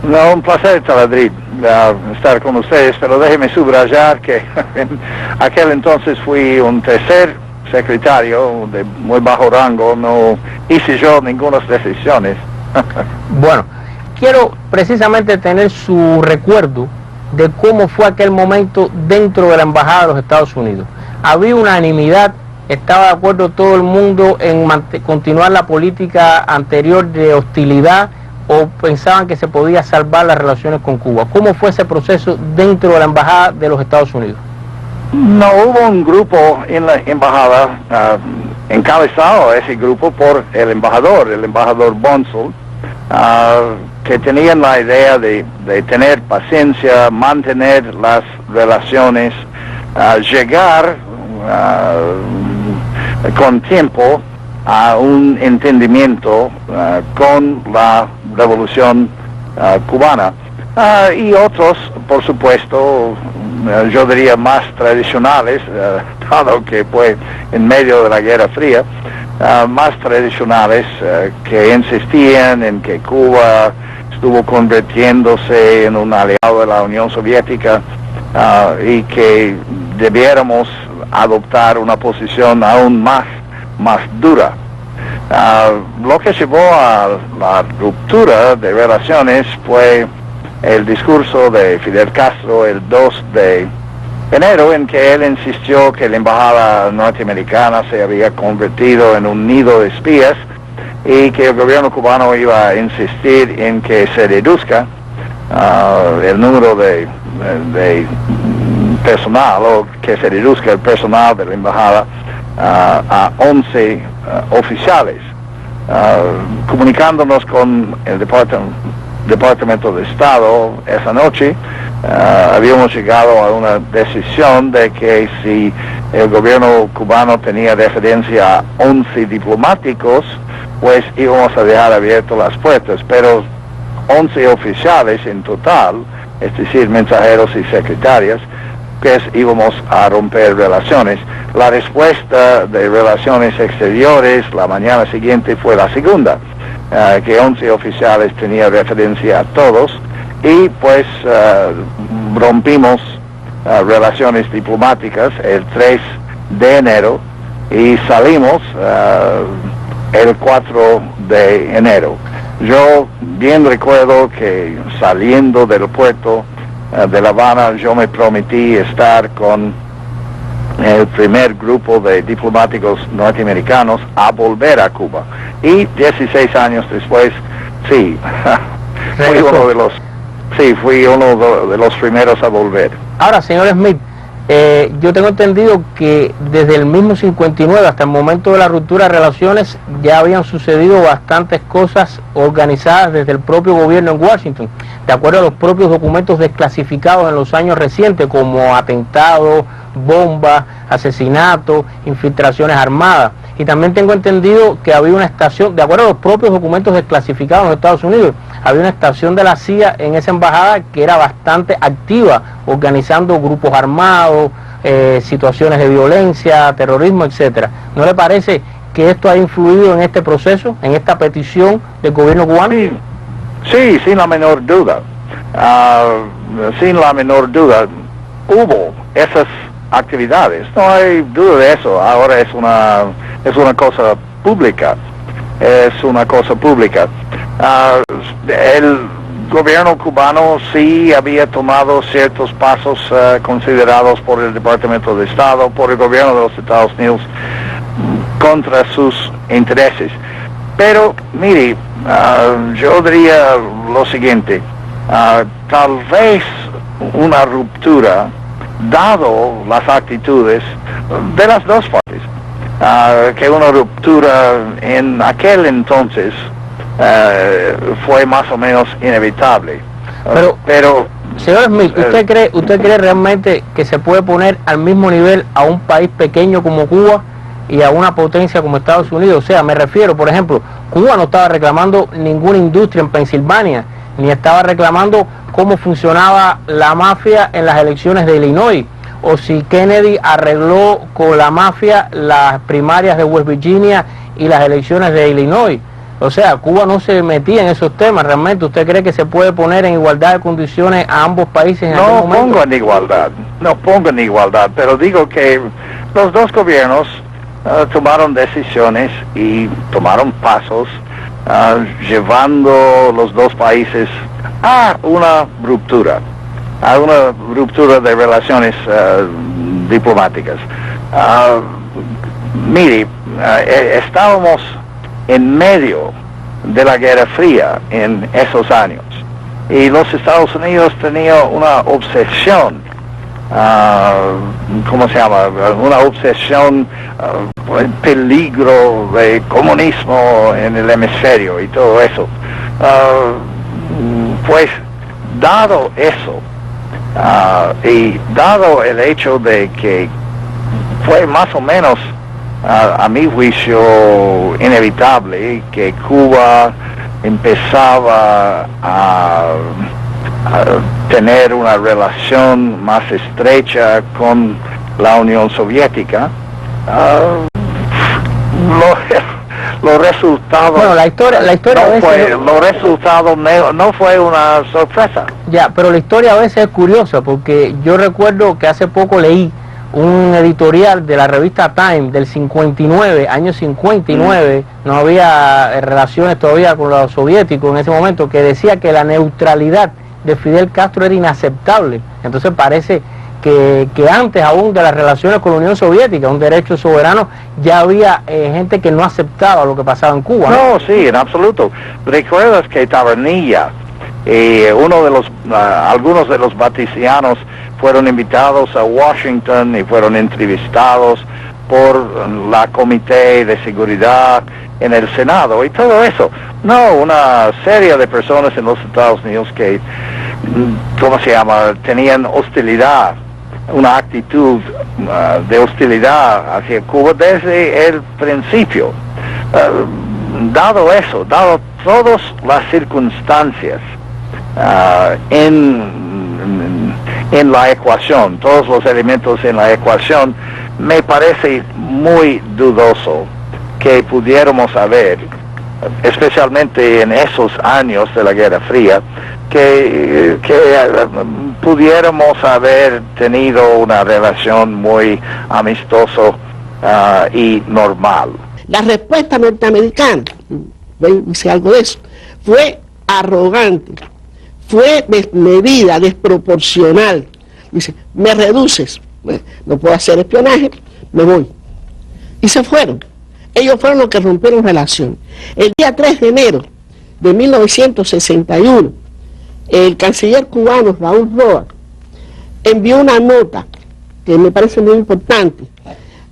No, un placer, Taladrid, estar con ustedes, pero déjeme subrayar que en aquel entonces fui un tercer secretario de muy bajo rango, no hice yo ninguna decisiones. Bueno, quiero precisamente tener su recuerdo de cómo fue aquel momento dentro de la Embajada de los Estados Unidos. Había unanimidad, estaba de acuerdo todo el mundo en continuar la política anterior de hostilidad, o pensaban que se podía salvar las relaciones con Cuba. ¿Cómo fue ese proceso dentro de la Embajada de los Estados Unidos? No, hubo un grupo en la embajada, encabezado ese grupo por el embajador Bonsall, que tenían la idea de tener paciencia, mantener las relaciones, llegar con tiempo a un entendimiento con la revolución cubana. Y otros, por supuesto, yo diría más tradicionales, dado que fue en medio de la Guerra Fría, más tradicionales que insistían en que Cuba estuvo convirtiéndose en un aliado de la Unión Soviética y que debiéramos adoptar una posición aún más dura. Lo que llevó a la ruptura de relaciones fue el discurso de Fidel Castro el 2 de enero, en que él insistió que la embajada norteamericana se había convertido en un nido de espías y que el gobierno cubano iba a insistir en que se reduzca el número de personal, o que se reduzca el personal de la embajada a 11 oficiales. Comunicándonos con el Departamento de Estado esa noche, habíamos llegado a una decisión de que si el gobierno cubano tenía referencia a 11 diplomáticos, pues íbamos a dejar abiertas las puertas, pero 11 oficiales en total, es decir, mensajeros y secretarias, pues íbamos a romper relaciones. La respuesta de Relaciones Exteriores la mañana siguiente fue la segunda, que 11 oficiales tenían referencia a todos, y pues rompimos relaciones diplomáticas el 3 de enero y salimos el 4 de enero. Yo bien recuerdo que saliendo del puerto de La Habana, yo me prometí estar con el primer grupo de diplomáticos norteamericanos a volver a Cuba. Y 16 años después, sí, fui uno de los primeros a volver. Ahora, señor Smith, yo tengo entendido que desde el mismo 59 hasta el momento de la ruptura de relaciones ya habían sucedido bastantes cosas organizadas desde el propio gobierno en Washington, de acuerdo a los propios documentos desclasificados en los años recientes, como atentados, bombas, asesinatos, infiltraciones armadas. Y también tengo entendido que había una estación, de acuerdo a los propios documentos desclasificados en los Estados Unidos, había una estación de la CIA en esa embajada que era bastante activa, organizando grupos armados, situaciones de violencia, terrorismo, etcétera. ¿No le parece que esto ha influido en este proceso, en esta petición del gobierno cubano? Sí, sin la menor duda. Sin la menor duda, hubo esas actividades, no hay duda de eso. Ahora es una cosa pública, el gobierno cubano sí había tomado ciertos pasos considerados por el Departamento de Estado, por el gobierno de los Estados Unidos, contra sus intereses. Pero mire, yo diría lo siguiente, tal vez una ruptura, dado las actitudes de las dos partes, que una ruptura en aquel entonces fue más o menos inevitable. Pero señor Smith, ¿usted cree realmente que se puede poner al mismo nivel a un país pequeño como Cuba y a una potencia como Estados Unidos? O sea, me refiero, por ejemplo, Cuba no estaba reclamando ninguna industria en Pensilvania, ni estaba reclamando cómo funcionaba la mafia en las elecciones de Illinois, o si Kennedy arregló con la mafia las primarias de West Virginia y las elecciones de Illinois. O sea, Cuba no se metía en esos temas. ¿Realmente usted cree que se puede poner en igualdad de condiciones a ambos países en aquel momento? No pongo en igualdad, pero digo que los dos gobiernos tomaron decisiones y tomaron pasos llevando los dos países a una ruptura de relaciones diplomáticas. Mire, estábamos en medio de la Guerra Fría en esos años y los Estados Unidos tenían una obsesión, ¿cómo se llama? Una obsesión por el peligro de comunismo en el hemisferio y todo eso. Pues dado eso y dado el hecho de que fue más o menos a mi juicio inevitable que Cuba empezaba a tener una relación más estrecha con la Unión Soviética, los resultados, bueno, la historia no fue una sorpresa. Ya, pero la historia a veces es curiosa, porque yo recuerdo que hace poco leí un editorial de la revista Time del 59, año 59, no había relaciones todavía con los soviéticos en ese momento, que decía que la neutralidad de Fidel Castro era inaceptable. Entonces parece que antes aún de las relaciones con la Unión Soviética, un derecho soberano, ya había gente que no aceptaba lo que pasaba en Cuba. No, sí, en absoluto. ¿Recuerdas que Tabernilla y algunos de los baticianos fueron invitados a Washington y fueron entrevistados por la Comité de Seguridad en el Senado y todo eso? No, una serie de personas en los Estados Unidos que ¿cómo se llama? Tenían hostilidad, una actitud de hostilidad hacia Cuba desde el principio. Dado eso, dado todas las circunstancias en la ecuación, todos los elementos en la ecuación, me parece muy dudoso que pudiéramos haber, especialmente en esos años de la Guerra Fría, que pudiéramos haber tenido una relación muy amistosa y normal. La respuesta norteamericana, dice algo de eso, fue arrogante, fue desmedida, desproporcional. Dice, me reduces, no puedo hacer espionaje, me voy. Y se fueron. Ellos fueron los que rompieron relación. El día 3 de enero de 1961, el canciller cubano Raúl Roa envió una nota, que me parece muy importante,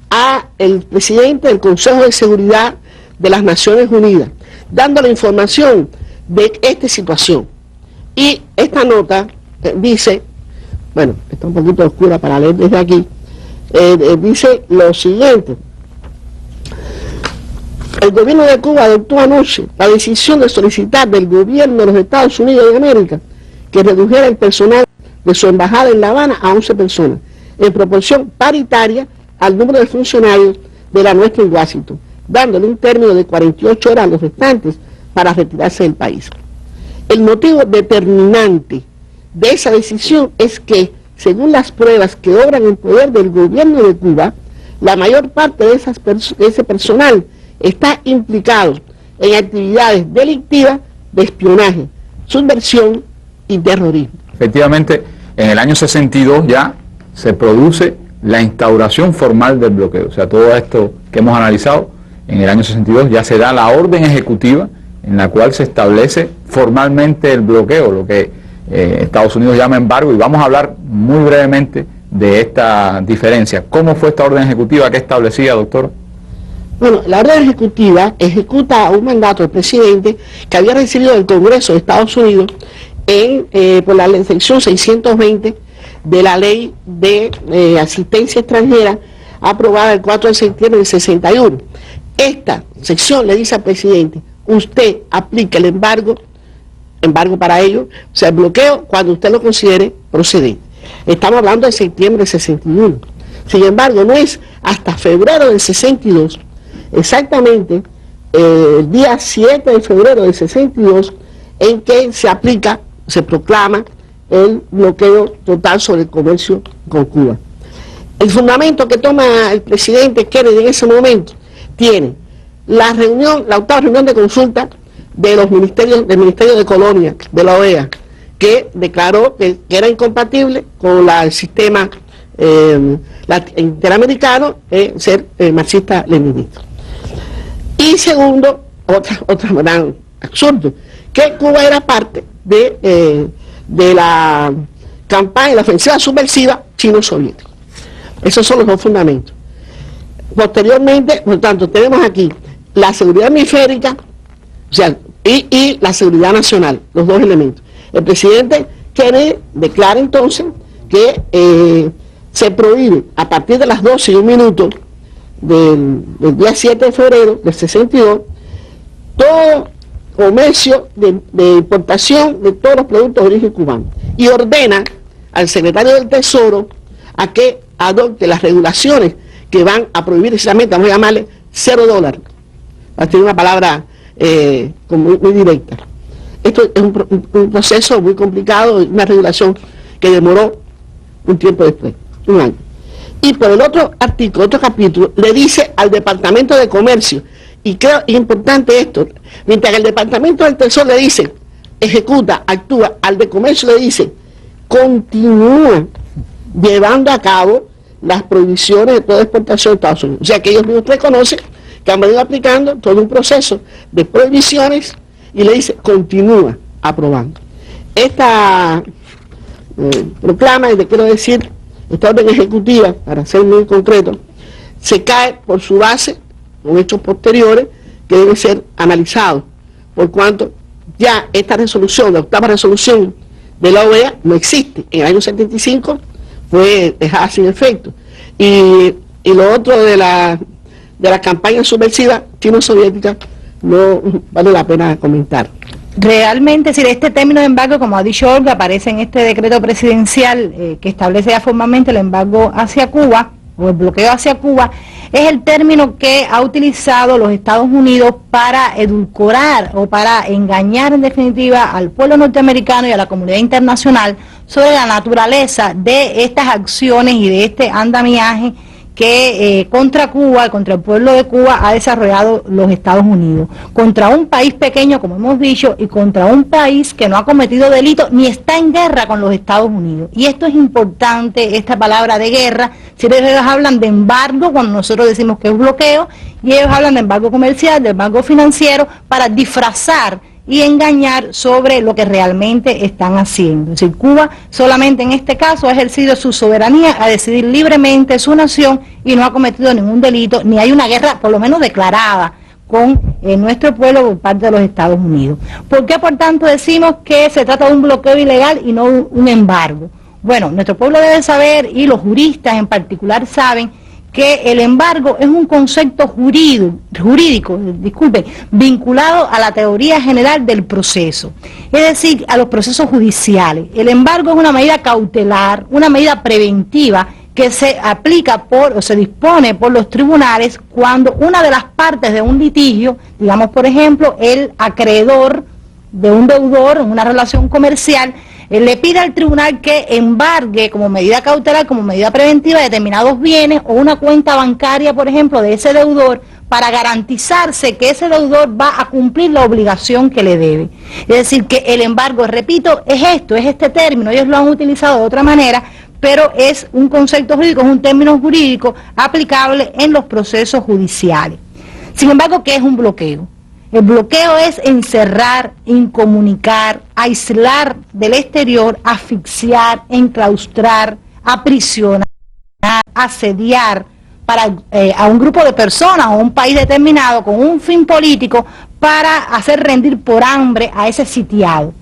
a el presidente del Consejo de Seguridad de las Naciones Unidas, dándole información de esta situación. Y esta nota dice, bueno, está un poquito oscura para leer desde aquí, dice lo siguiente: el gobierno de Cuba adoptó anoche la decisión de solicitar del gobierno de los Estados Unidos de América que redujera el personal de su embajada en La Habana a 11 personas, en proporción paritaria al número de funcionarios de la nuestra en Washington, dándole un término de 48 horas a los restantes para retirarse del país. El motivo determinante de esa decisión es que, según las pruebas que obran en poder del gobierno de Cuba, la mayor parte de ese personal está implicado en actividades delictivas de espionaje, subversión y terrorismo. Efectivamente, en el año 62 ya se produce la instauración formal del bloqueo. O sea, todo esto que hemos analizado, en el año 62 ya se da la orden ejecutiva en la cual se establece formalmente el bloqueo, lo que Estados Unidos llama embargo, y vamos a hablar muy brevemente de esta diferencia. ¿Cómo fue esta orden ejecutiva? ¿Qué establecía, doctor? Bueno, la orden ejecutiva ejecuta un mandato del presidente que había recibido del Congreso de Estados Unidos por la sección 620 de la ley de asistencia extranjera aprobada el 4 de septiembre del 61. Esta sección le dice al presidente: usted aplica el embargo para ello, o sea, el bloqueo, cuando usted lo considere procedente. Estamos hablando de septiembre del 61. Sin embargo, no es hasta febrero del 62, exactamente el día 7 de febrero del 62, en que se proclama el bloqueo total sobre el comercio con Cuba. El fundamento que toma el presidente Kennedy en ese momento tiene la octava reunión de consulta de los ministerios, del Ministerio de Colonia, de la OEA, que declaró que era incompatible con el sistema interamericano ser marxista-leninista. Y segundo, otra gran absurdo, que Cuba era parte de la campaña, la ofensiva subversiva chino-soviética. Esos son los dos fundamentos. Posteriormente, por tanto, tenemos aquí la seguridad hemisférica, o sea, y la seguridad nacional, los dos elementos. El presidente Kennedy declara entonces que se prohíbe a partir de las 12:01 del día 7 de febrero del 62 todo comercio de importación de todos los productos de origen cubano, y ordena al secretario del Tesoro a que adopte las regulaciones que van a prohibir precisamente, vamos a llamarle $0, para tener una palabra muy directa. Esto es un proceso muy complicado, una regulación que demoró un tiempo después, un año. Y por el otro artículo, otro capítulo, le dice al Departamento de Comercio, y creo importante esto, mientras que el Departamento del Tesoro le dice, ejecuta, actúa, al de Comercio le dice, continúa llevando a cabo las prohibiciones de toda exportación de Estados Unidos. O sea que ellos mismos reconocen que han venido aplicando todo un proceso de prohibiciones y le dice, continúa aprobando. Esta proclama, y le quiero decir, esta orden ejecutiva, para ser muy concreto, se cae por su base con hechos posteriores que deben ser analizados, por cuanto ya esta resolución, la octava resolución de la OEA no existe. En el año 75 fue dejada sin efecto. Y lo otro de la campaña subversiva chino-soviética no vale la pena comentar. Realmente, es decir, este término de embargo, como ha dicho Olga, aparece en este decreto presidencial que establece ya formalmente el embargo hacia Cuba, o el bloqueo hacia Cuba, es el término que ha utilizado los Estados Unidos para edulcorar o para engañar en definitiva al pueblo norteamericano y a la comunidad internacional sobre la naturaleza de estas acciones y de este andamiaje que contra Cuba, contra el pueblo de Cuba ha desarrollado los Estados Unidos, contra un país pequeño, como hemos dicho, y contra un país que no ha cometido delito ni está en guerra con los Estados Unidos. Y esto es importante, esta palabra de guerra, si ellos hablan de embargo, cuando nosotros decimos que es bloqueo, y ellos hablan de embargo comercial, de embargo financiero, para disfrazar y engañar sobre lo que realmente están haciendo. Es decir, Cuba solamente en este caso ha ejercido su soberanía a decidir libremente su nación y no ha cometido ningún delito, ni hay una guerra por lo menos declarada con nuestro pueblo por parte de los Estados Unidos. ¿Por qué por tanto decimos que se trata de un bloqueo ilegal y no un embargo? Bueno, nuestro pueblo debe saber, y los juristas en particular saben, que el embargo es un concepto jurídico, vinculado a la teoría general del proceso, es decir, a los procesos judiciales. El embargo es una medida cautelar, una medida preventiva que se aplica o se dispone por los tribunales cuando una de las partes de un litigio, digamos por ejemplo el acreedor de un deudor en una relación comercial, le pide al tribunal que embargue como medida cautelar, como medida preventiva, determinados bienes o una cuenta bancaria, por ejemplo, de ese deudor, para garantizarse que ese deudor va a cumplir la obligación que le debe. Es decir, que el embargo, repito, es este término, ellos lo han utilizado de otra manera, pero es un concepto jurídico, es un término jurídico aplicable en los procesos judiciales. Sin embargo, ¿qué es un bloqueo? El bloqueo es encerrar, incomunicar, aislar del exterior, asfixiar, enclaustrar, aprisionar, asediar a un grupo de personas o un país determinado con un fin político para hacer rendir por hambre a ese sitiado.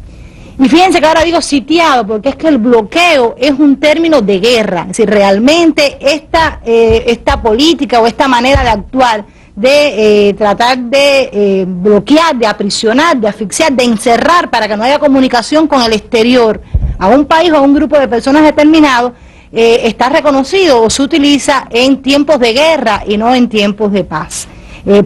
Y fíjense que ahora digo sitiado porque es que el bloqueo es un término de guerra, es decir, realmente esta política o esta manera de actuar de tratar de bloquear, de aprisionar, de asfixiar, de encerrar para que no haya comunicación con el exterior a un país o a un grupo de personas determinados, está reconocido o se utiliza en tiempos de guerra y no en tiempos de paz.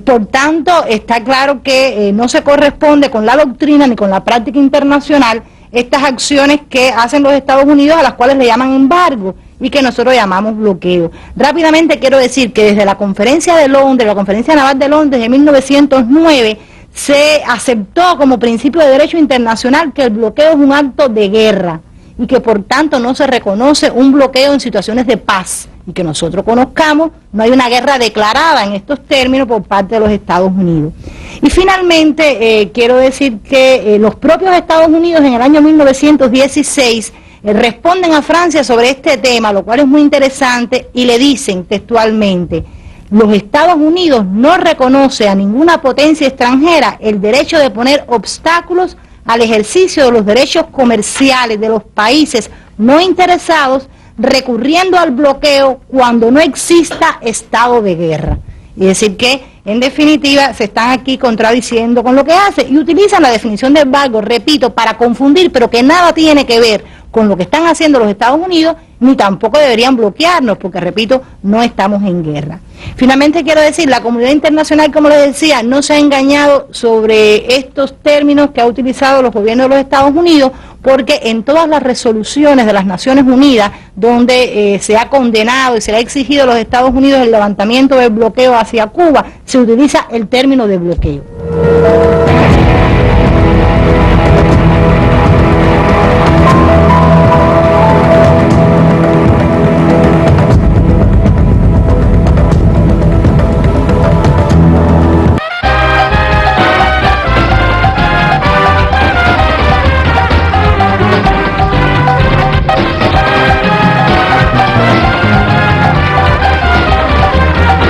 Por tanto, está claro que no se corresponde con la doctrina ni con la práctica internacional estas acciones que hacen los Estados Unidos, a las cuales le llaman embargo y que nosotros llamamos bloqueo. Rápidamente quiero decir que desde la Conferencia de Londres, la Conferencia Naval de Londres de 1909, se aceptó como principio de derecho internacional que el bloqueo es un acto de guerra y que por tanto no se reconoce un bloqueo en situaciones de paz, y que nosotros conozcamos, no hay una guerra declarada en estos términos por parte de los Estados Unidos. Y finalmente quiero decir que los propios Estados Unidos en el año 1916 responden a Francia sobre este tema, lo cual es muy interesante, y le dicen textualmente: los Estados Unidos no reconoce a ninguna potencia extranjera el derecho de poner obstáculos al ejercicio de los derechos comerciales de los países no interesados, recurriendo al bloqueo cuando no exista estado de guerra. Es decir que, en definitiva, se están aquí contradiciendo con lo que hace y utilizan la definición de embargo, repito, para confundir, pero que nada tiene que ver con lo que están haciendo los Estados Unidos, ni tampoco deberían bloquearnos, porque, repito, no estamos en guerra. Finalmente quiero decir, la comunidad internacional, como les decía, no se ha engañado sobre estos términos que ha utilizado los gobiernos de los Estados Unidos, porque en todas las resoluciones de las Naciones Unidas, donde se ha condenado y se le ha exigido a los Estados Unidos el levantamiento del bloqueo hacia Cuba, se utiliza el término de bloqueo.